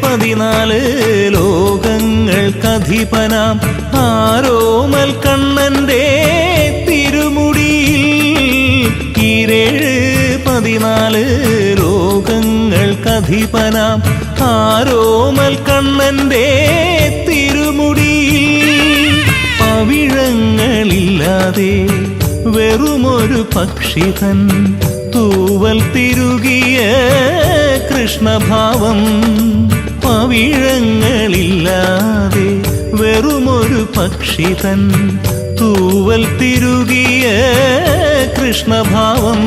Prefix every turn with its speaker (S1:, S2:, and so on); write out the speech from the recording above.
S1: 14 ലോകങ്ങൾക്കധിപനാം ആരോമൽ കണ്ണന്റെ തിരുമുടിയിൽ 14 ലോകങ്ങൾക്കധിപനാം ആരോമൽ കണ്ണന്റെ തിരുമുടിയിൽ പവിഴങ്ങളില്ലാതെ വെറുമൊരു പക്ഷിതൻ തൂവൽ തിരുകിയ കൃഷ്ണഭാവം. പവിഴങ്ങളില്ലാതെ വെറുമൊരു പക്ഷിതൻ തൂവൽ തിരുകിയ കൃഷ്ണഭാവം.